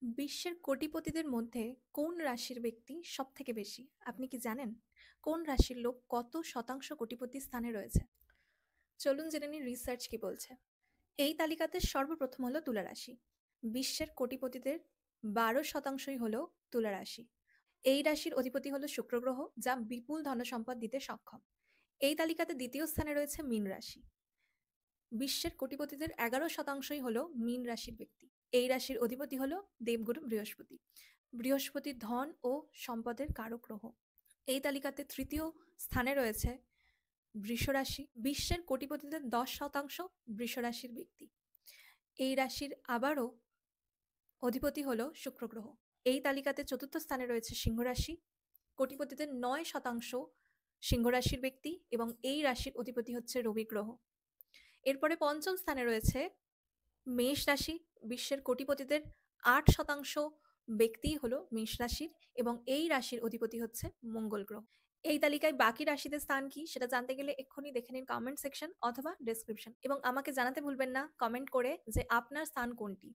বিশ্বের কোটিপতিদের মধ্যে কোন রাশির ব্যক্তি সবথেকে বেশি? আপনি কি জানেন? কোন রাশির লোক কত শতাংশ কোটিপতি স্থানে রয়েছে? চলুন জেনে নিই রিসার্চ কি বলছে। এই তালিকাতে সর্বপ্রথম হলো তুলা রাশি। বিশ্বের কোটিপতিদের 12%ই হলো তুলা রাশি। এই রাশির অধিপতি হলো শুক্র গ্রহ, যা বিপুল ধনসম্পদ দিতে সক্ষম। এই তালিকাতে দ্বিতীয় স্থানে রয়েছে মীন রাশি। বিশ্বের কোটিপতিদের 11%ই হলো মীন রাশির ব্যক্তি। এই রাশির অধিপতি হলো দেবগুরু বৃহস্পতি। বৃহস্পতি ধন ও সম্পদের কারক গ্রহ। এই তালিকাতে তৃতীয় স্থানে রয়েছে বৃষ রাশি। বিশ্বের কোটিপতিদের 10% বৃষ রাশির ব্যক্তি। এই রাশির আবারও অধিপতি হলো শুক্র গ্রহ। এই তালিকাতে চতুর্থ স্থানে রয়েছে সিংহ রাশি। কোটিপতিদের 9% সিংহ রাশির ব্যক্তি এবং এই রাশির অধিপতি হচ্ছে রবি গ্রহ। এরপরে পঞ্চম স্থানে রয়েছে মেষ রাশি। বিশ্বের কোটিপতিদের 8% ব্যক্তিই হলো মেষ রাশির এবং এই রাশির অধিপতি হচ্ছে মঙ্গল গ্রহ। এই তালিকায় বাকি রাশিদের স্থান কি সেটা জানতে গেলে এক্ষুনি দেখে নিন কমেন্ট সেকশন অথবা ডেসক্রিপশন, এবং আমাকে জানাতে ভুলবেন না কমেন্ট করে যে আপনার স্থান কোনটি।